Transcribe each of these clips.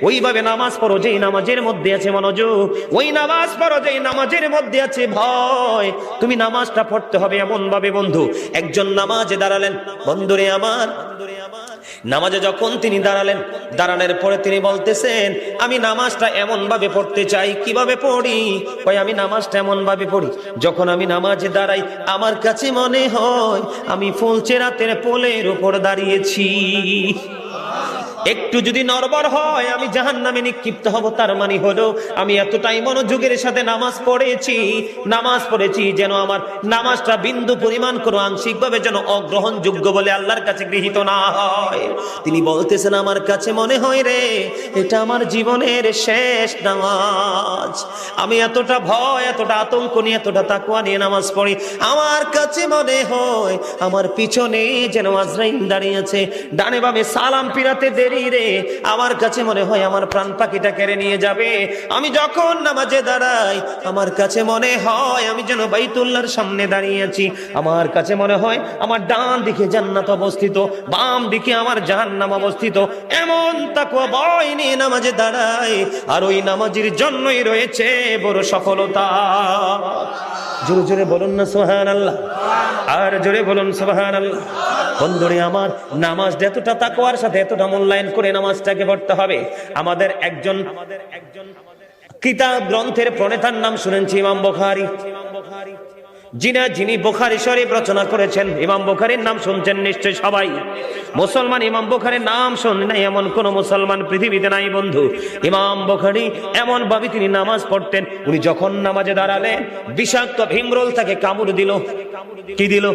ওইভাবে নামাজ পড়ো যেই নামাজের মধ্যে আছে মনোযোগ, ওই নামাজ পড়ো যেই নামাজের মধ্যে আছে ভয়। তুমি নামাজটা পড়তে হবে এমন ভাবে বন্ধু, একজন নামাজে দাঁড়ালেন, বন্ধুরে আমার, নামাজে যখন তিনি দাঁড়ালেন, দাঁড়ানোর পরে তিনি বলতেছেন আমি নামাজটা এমন ভাবে পড়তে চাই। কিভাবে পড়ি? কই আমি নামাজটা এমন ভাবে পড়ি, যখন আমি নামাজে দাঁড়াই আমার কাছে মনে হয় আমি ফুলচেরাতের পোলের উপর দাঁড়িয়েছি। একটু যদি নড়বড় হয় আমি জাহান্নামে নিক্ষিপ্ত হব। তার মানে হলো আমি এতটাই মনোযোগের সাথে নামাজ পড়েছি যেন আমার নামাজটা বিন্দু পরিমাণ কোনো আংশিকভাবে যেন অগ্রহণযোগ্য বলে আল্লাহর কাছে গৃহীত না হয়। তিনি বলতেছেন আমার কাছে মনে হয় রে এটা আমার জীবনের শেষ নামাজ। আমি এতটা ভয়, এতটা আতঙ্ক নিয়ে, এতটা তাকওয়া নিয়ে নামাজ পড়ি। আমার কাছে মনে হয় আমার পিছনে যেন আজরাইল দাঁড়িয়ে আছে, ডানে বামে সালাম ফিরাতে রে, আমার কাছে মনে হয় আমার প্রাণ পাখিটা কেড়ে নিয়ে যাবে। আমি যখন নামাজে দাঁড়াই আমার কাছে মনে হয় আমি যেন বাইতুল্লাহর সামনে দাঁড়িয়ে আছি। আমার কাছে মনে হয় আমার ডান দিকে জান্নাত অবস্থিত, বাম দিকে আমার জাহান্নাম অবস্থিত। এমন তাকওয়া ভয় নিয়ে নামাজে দাঁড়াই, আর ওই নামাজের জন্যই রয়েছে বড় সফলতা। জোরে জোরে বলুন না সুবহানাল্লাহ, আর জোরে বলুন সুবহানাল্লাহ। বন্ধুরে আমার, নামাজ এতটা তাকওয়ার সাথে এতটা মূল্যায়ন করে নামাজটাকে পড়তে হবে। আমাদের একজন কিতাব গ্রন্থের প্রণেতার নাম শুনেছি ইমাম বুখারী। যিনি বুখারী শরীফ রচনা করেছেন, ইমাম বুখারীর নাম শুনছেন নিশ্চয় সবাই। মুসলমান ইমাম বুখারীর নাম শুনে নাই এমন কোন মুসলমান পৃথিবীতে নাই বন্ধু। ইমাম বুখারী এমন ভাবে তিনি নামাজ পড়তেন, উনি যখন নামাজে দাঁড়ালেন বিষাক্ত ভীমরুল তাকে কামড় দিল। কি দিল?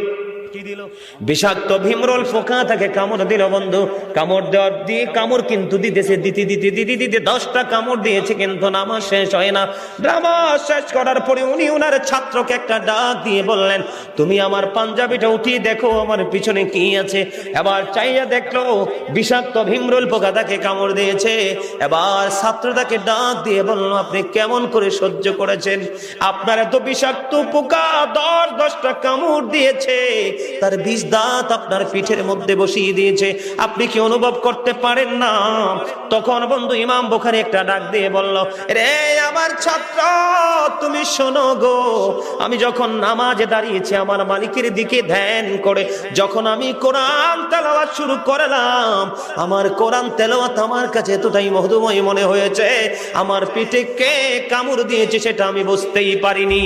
বিষাক্ত ভীমরুল পোকা তাকে কামড় দিল বন্ধু। কামড় দেওয়ার দিয়ে কামড় কিন্তু দিতেছে, দিতে 10টা কামড় দিয়েছে, কিন্তু নামাজ শেষ হয় না। নামাজ শেষ করার পরে উনি ওনার ছাত্রকে একটা ডাক দিয়ে বললেন তুমি আমার পাঞ্জাবিটা উঠিয়ে দেখো আমার পিছনে কি আছে। এবার চাইয়া দেখলো বিষাক্ত ভীমরুল পোকা তাকে কামড় দিয়েছে। এবার ছাত্রটাকে ডাক দিয়ে বলল আপনি কেমন করে সহ্য করেছেন? আপনার এত বিষাক্ত পোকা 10টা কামড় দিয়েছে, তার 20 দাঁত আপনার পিঠের মধ্যে বসিয়ে দিয়েছে, আপনি কি অনুভব করতে পারেন না? তখন বন্ধু ইমাম বুখারী একটা ডাক দিয়ে বলল রে আমার ছাত্র তুমি শোনো গো, আমি যখন নামাজে দাঁড়িয়েছি আমার মালিকের দিকে ধ্যান করে যখন আমি কোরআন তেলাওয়াত শুরু করলাম, আমার কোরআন তেলাওয়াত আমার কাছে এতটাই মধুময় মনে হয়েছে, আমার পিঠে কে কামড় দিয়েছে সেটা আমি বুঝতেই পারিনি।